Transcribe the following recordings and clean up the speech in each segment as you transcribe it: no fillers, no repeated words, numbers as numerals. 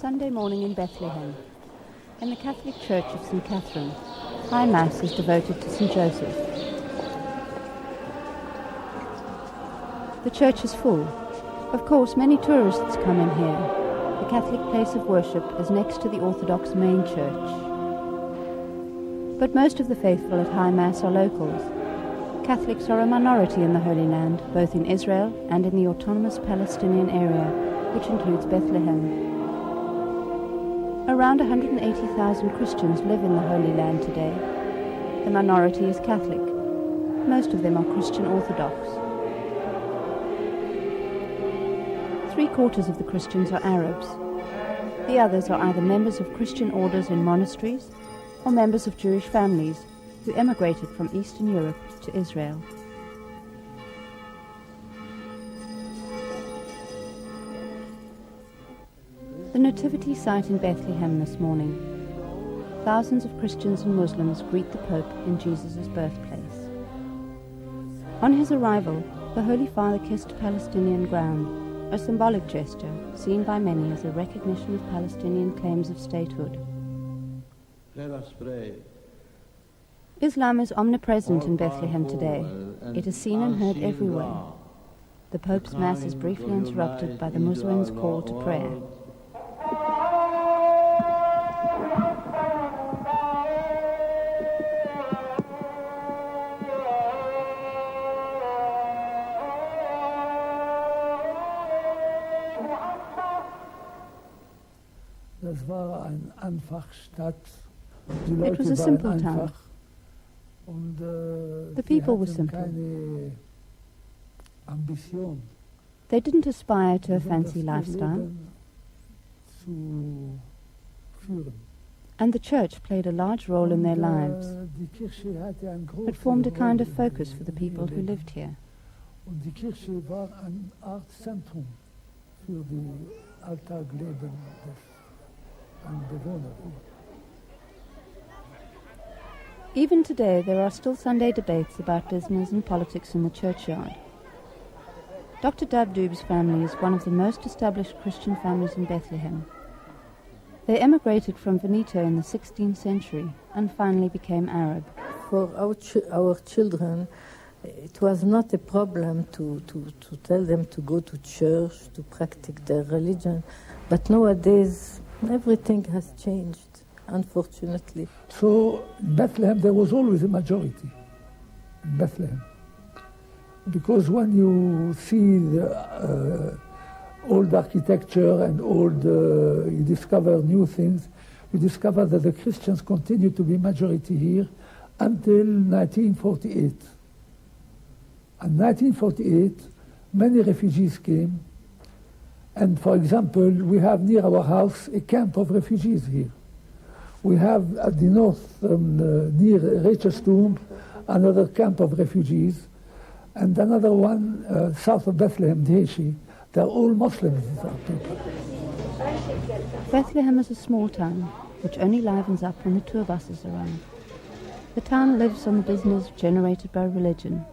Sunday morning in Bethlehem. In the Catholic Church of St. Catherine, High Mass is devoted to St. Joseph. The church is full. Of course, many tourists come in here. The Catholic place of worship is next to the Orthodox main church. But most of the faithful at High Mass are locals. Catholics are a minority in the Holy Land, both in Israel and in the autonomous Palestinian area, which includes Bethlehem. Around 180,000 Christians live in the Holy Land today. The minority is Catholic. Most of them are Christian Orthodox. 3/4 of the Christians are Arabs. The others are either members of Christian orders in monasteries or members of Jewish families who emigrated from Eastern Europe to Israel. The Nativity site in Bethlehem this morning. Thousands of Christians and Muslims greet the Pope in Jesus' birthplace. On his arrival, the Holy Father kissed Palestinian ground, a symbolic gesture seen by many as a recognition of Palestinian claims of statehood. Let us pray. Islam is omnipresent in Bethlehem today. It is seen and heard everywhere. The Pope's Mass is briefly interrupted by the Muslims' call to prayer. It was a simple town. The people were simple. They didn't aspire to a fancy lifestyle. And the church played a large role in their lives. It formed a kind of focus for the people who lived here. Even today, there are still Sunday debates about business and politics in the churchyard. Dr. Dabdoob's family is one of the most established Christian families in Bethlehem. They emigrated from Veneto in the 16th century and finally became Arab. For our children, it was not a problem to tell them to go to church, to practice their religion. But nowadays, everything has changed, unfortunately. So in Bethlehem, there was always a majority in Bethlehem. Because when you see the old architecture and you discover new things, you discover that the Christians continue to be majority here until 1948. In 1948, many refugees came. And for example, we have near our house a camp of refugees here. We have at the north, near Rachel's tomb, another camp of refugees, and another one south of Bethlehem, Deheshi. They're all Muslims, these are people. Bethlehem is a small town, which only livens up when the tour buses arrive. The town lives on the business generated by religion.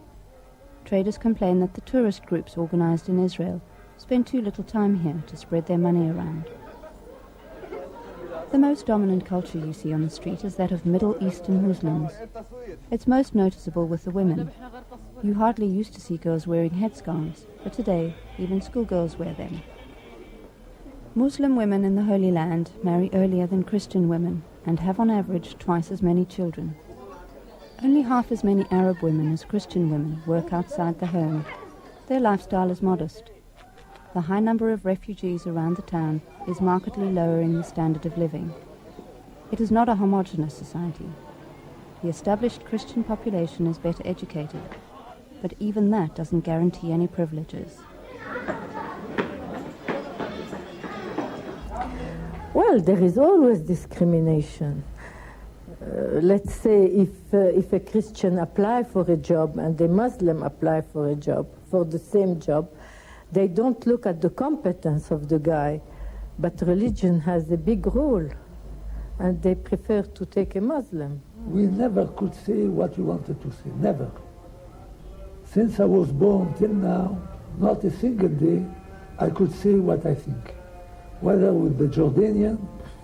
Traders complain that the tourist groups organized in Israel spend too little time here to spread their money around. The most dominant culture you see on the street is that of Middle Eastern Muslims. It's most noticeable with the women. You hardly used to see girls wearing headscarves, but today even schoolgirls wear them. Muslim women in the Holy Land marry earlier than Christian women and have on average twice as many children. Only half as many Arab women as Christian women work outside the home. Their lifestyle is modest. The high number of refugees around the town is markedly lowering the standard of living. It is not a homogeneous society. The established Christian population is better educated, but even that doesn't guarantee any privileges. Well, there is always discrimination. Let's say if a Christian apply for a job and a Muslim apply for a job, for the same job, they don't look at the competence of the guy, but religion has a big role, and they prefer to take a Muslim. We never could say what we wanted to say, never. Since I was born till now, not a single day I could say what I think. whether with the Jordanian,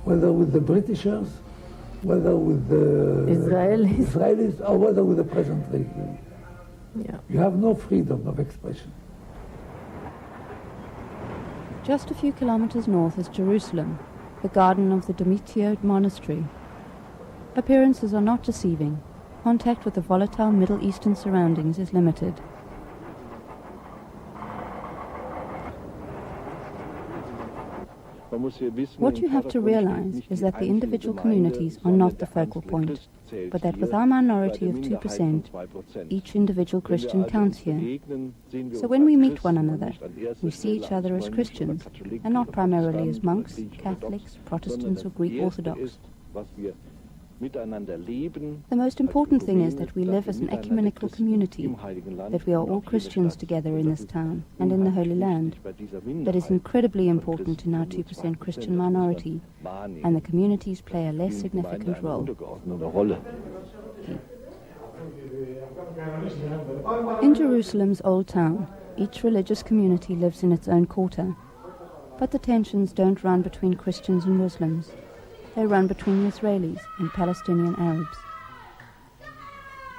whether with the Britishers, whether with the Israelis, or whether with the present regime. Yeah. You have no freedom of expression. Just a few kilometers north is Jerusalem, the garden of the Domitio monastery. Appearances are not deceiving. Contact with the volatile Middle Eastern surroundings is limited. What you have to realize is that the individual communities are not the focal point, but that with our minority of 2%, each individual Christian counts here. So when we meet one another, we see each other as Christians, and not primarily as monks, Catholics, Protestants, or Greek Orthodox. The most important thing is that we live as an ecumenical community, that we are all Christians together in this town and in the Holy Land. That is incredibly important in our 2% Christian minority, and the communities play a less significant role. In Jerusalem's Old Town, each religious community lives in its own quarter, but the tensions don't run between Christians and Muslims. They run between Israelis and Palestinian Arabs.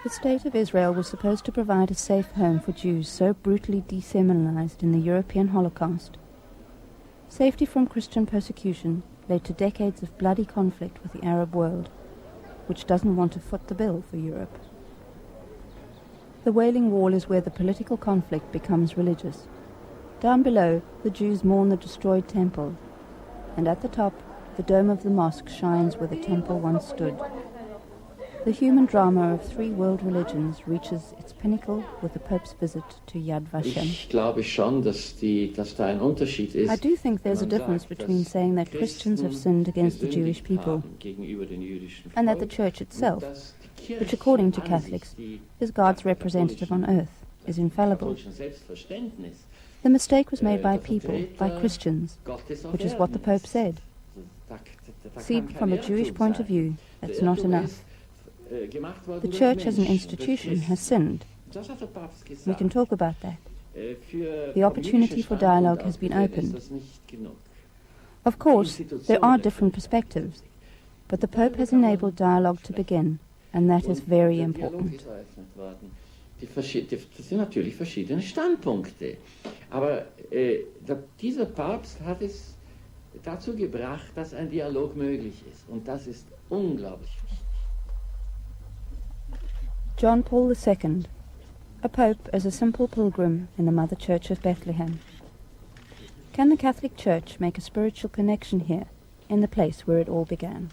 The State of Israel was supposed to provide a safe home for Jews so brutally deseminalized in the European Holocaust. Safety from Christian persecution led to decades of bloody conflict with the Arab world, which doesn't want to foot the bill for Europe. The Wailing Wall is where the political conflict becomes religious. Down below, the Jews mourn the destroyed temple, and at the top, the dome of the mosque shines where the temple once stood. The human drama of three world religions reaches its pinnacle with the Pope's visit to Yad Vashem. I do think there's a difference between saying that Christians have sinned against the Jewish people and that the Church itself, which according to Catholics is God's representative on earth, is infallible. The mistake was made by people, by Christians, which is what the Pope said. Seen from a Jewish point of view, that's not enough. The Church as an institution has sinned. We can talk about that. The opportunity for dialogue has been opened. Of course, there are different perspectives, but the Pope has enabled dialogue to begin, and that is very important. Das sind natürlich verschiedene Standpunkte. Aber dieser Papst hat es dazu gebracht, dass ein Dialog möglich ist. Und das ist unglaublich wichtig. John Paul II, a pope as a simple pilgrim in the Mother Church of Bethlehem. Can the Catholic Church make a spiritual connection here, in the place where it all began?